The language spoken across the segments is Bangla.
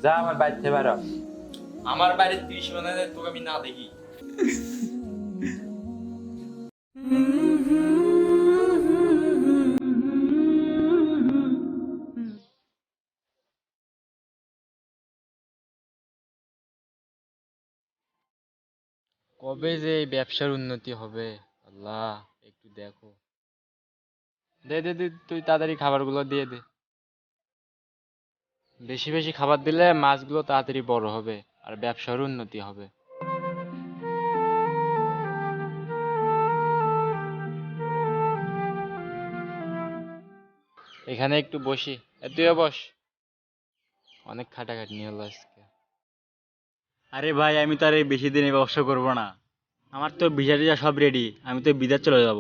যা আমার বাড়িতে বেরো। আমার বাড়ির 30 বানালে তোকে আমি না দেখি। কবে যে এই ব্যবসার উন্নতি হবে? আল্লাহ, একটু দেখো। দে দে দে, তুই তাড়াতাড়ি খাবারগুলো দিয়ে দে। বেশি বেশি খাবার দিলে মাছগুলো তাড়াতাড়ি বড় হবে আর ব্যবসার উন্নতি হবে। এখানে একটু বসি। তুইও বস। অনেক খাটাখাটনি হলো আজকে। আরে ভাই, আমি তো আর এই বেশি দিন এই ব্যবসা করবো না। আমার তো ভিসা টিসা সব রেডি, আমি তো বিদেশ চলে যাব।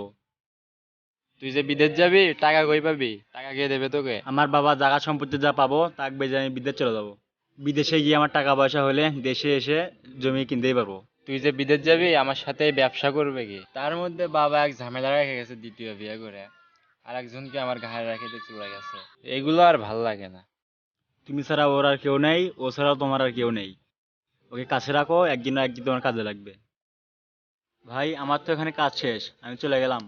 তুই যে বিদেশ যাবি, টাকা কই পাবি? টাকা কে দেবে তোকে? আমার বাবা জায়গা সম্পত্তি যা পাবো তাক বেজে আমি বিদেশ চলে যাব। বিদেশে গিয়ে আমার টাকা পয়সা হলে দেশে এসে জমি কিনতেই পারবো। তুই যে বিদেশ যাবি, আমার সাথে ব্যবসা করবে কি? তার মধ্যে বাবা এক ঝামেলা রেখে গেছে, দ্বিতীয় বিয়ে করে আর একজনকে আমার ঘাড়ে রেখে দিয়ে চলে গেছে। এগুলো আর ভাল লাগে না। তুমি ছাড়া ওর আর কেউ নেই, ও ছাড়াও তোমার আর কেউ নেই। ওকে কাছে রাখো, একদিন না একদিন তোমার কাজে লাগবে। ভাই, আমার তো এখানে কাজ শেষ, আমি চলে গেলাম।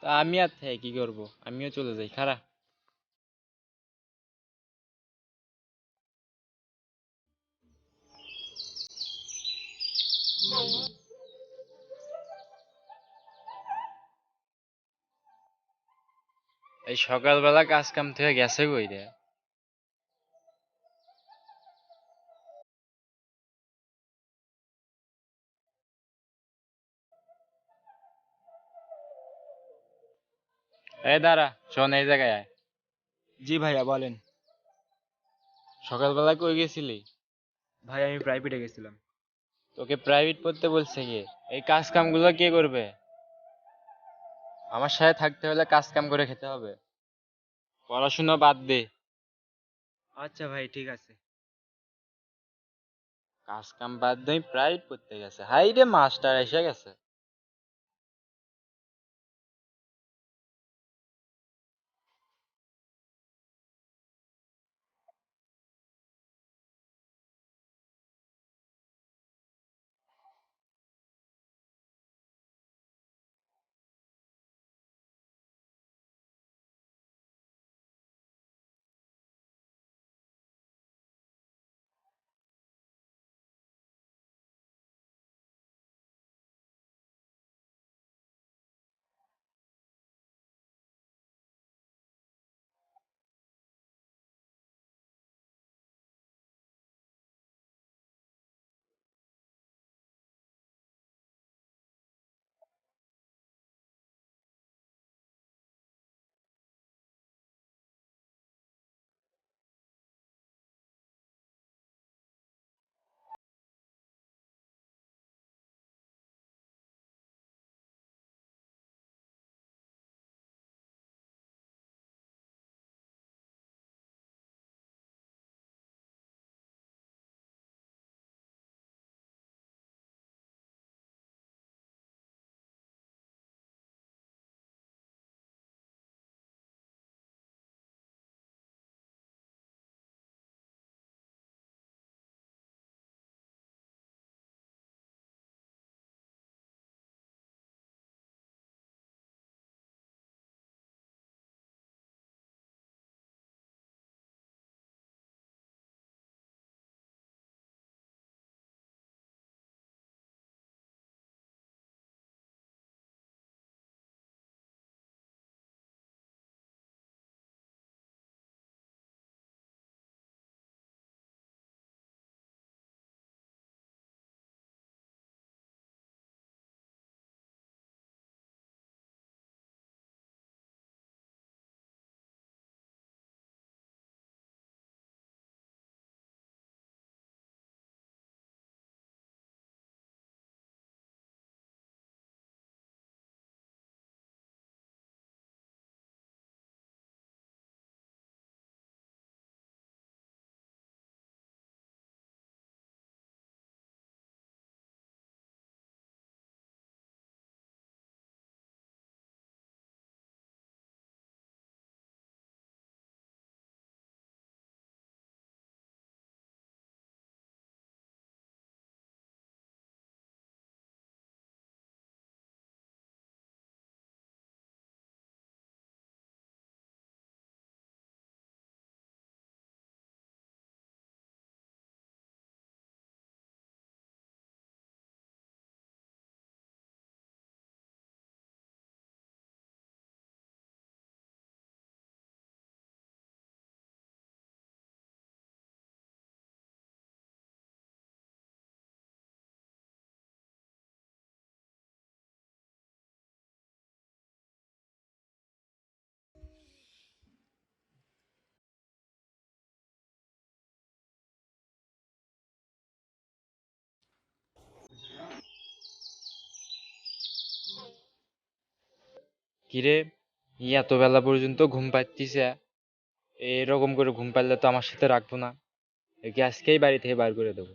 তা আমি আর থেকে কি করব? আমিও চলে যাই, খারা। এই সকালবেলা কাজ কাম থেকে গেছে কই রে? এই দাঁড়া, শোন, এই জায়গায় আয়। জি ভাইয়া, বলেন। সকালবেলা কই গেছিলি? ভাই, আমি প্রাইভেটে গেছিলাম। তোকে প্রাইভেট পড়তে বলছে কে? এই কাজ কাম গুলো কে করবে? আমার সাথে থাকতে হলে কাজ কাম করে খেতে হবে। পড়াশোনা বাদ দে। আচ্ছা ভাই, ঠিক আছে। কাজ কাম বাদ দিয়ে প্রাইভেট পড়তে গেছে, হাই রে, মাস্টার এসে গেছে। কিরে, এত বেলা পর্যন্ত ঘুম পাচ্ছিস? এরকম করে ঘুম পারলে তো আমার সাথে রাখবো না। একে আজকেই বাড়ি থেকে বার করে দেবো।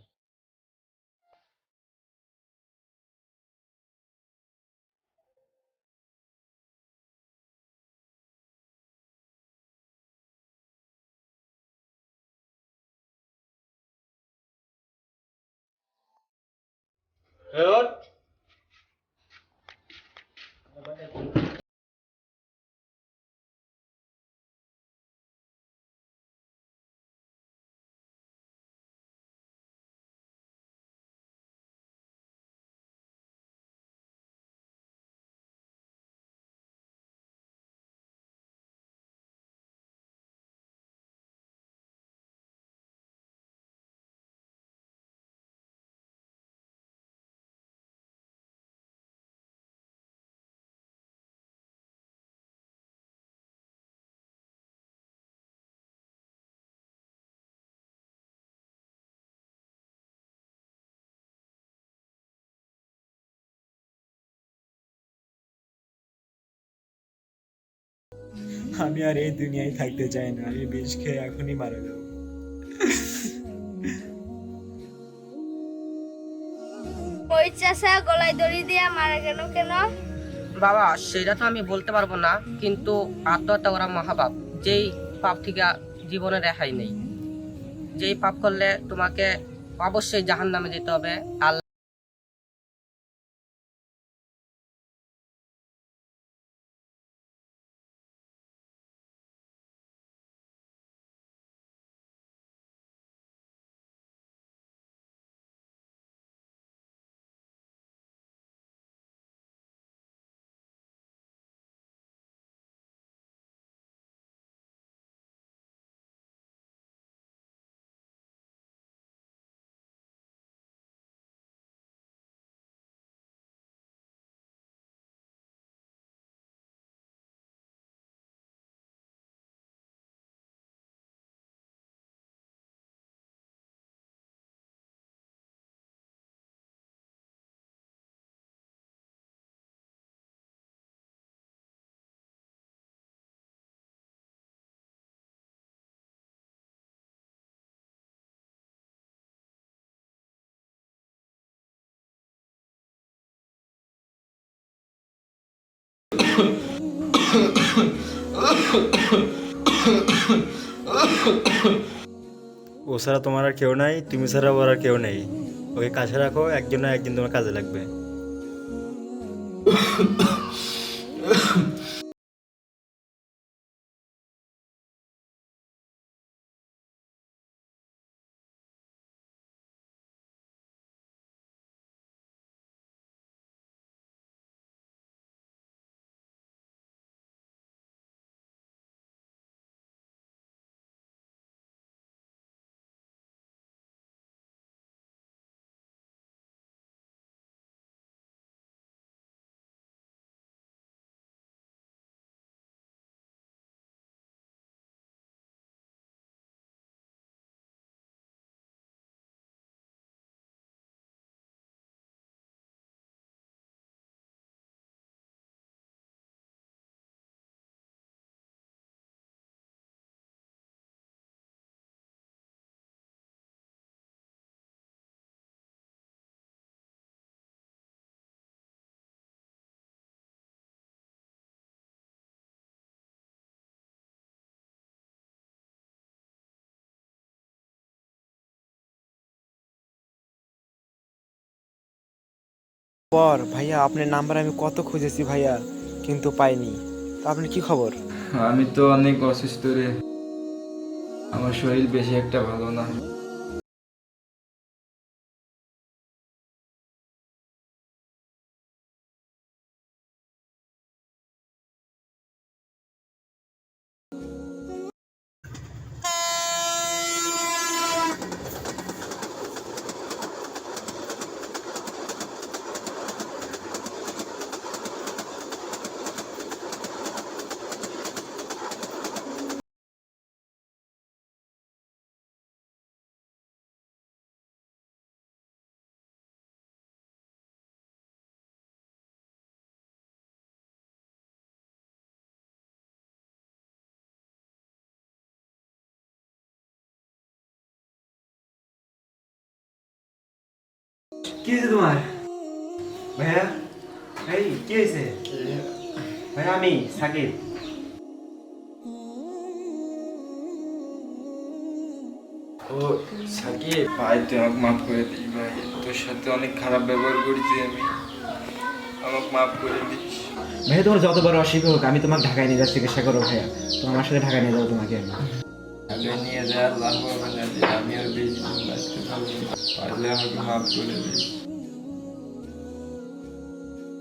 আমি আর এই দুনিয়ায় থাকতে চাই না, আমি বিষ খেয়ে এখনই মারা যাবো। ওই চাষা গলায় দড়ি দিয়ে মারা গেল কেন? বাবা সেটা তো আমি বলতে পারবো না, কিন্তু আত্মহত্যা করা মহাপাপ। যেই পাপ থেকে জীবনে রেহাই নেই। যেই পাপ করলে তোমাকে অবশ্যই জাহান্নামে যেতে হবে। আল্লাহ ও ছাড়া তোমার আর কেউ নাই, তুমি ছাড়া ওর আর কেউ নেই। ওকে কাছে রাখো, একদিন না একদিন তোমার কাজে লাগবে। পর ভাইয়া, আপনার নাম্বার আমি কত খুঁজেছি ভাইয়া, কিন্তু পাইনি। তো আপনার কি খবর? আমি তো অনেক অসুস্থ রে, আমার শরীর বেশি একটা ভালো না। কি হয়েছে তোমার ভাইয়া? এই কি হয়েছে ভাইয়া? আমি সাকিব। ও সাকিব ভাই, তুই আমাকে মাফ করে দিস ভাই, তোর সাথে অনেক খারাপ ব্যবহার করেছি আমি, আমাকে মাফ করে দিস। ভাইয়া তোমার যত বড় অসুখ হোক, আমি তোমাকে ঢাকায় নিয়ে যাচ্ছি, চিকিৎসা করো ভাইয়া। তো আমার সাথে ঢাকায় নিয়ে যাবো তোমাকে আমি। আগে নিয়ে যা, আল্লাহ আমি আর বেশি দিন বাঁচতে পারবো না। পারলে আমাকে মাফ করে দিস।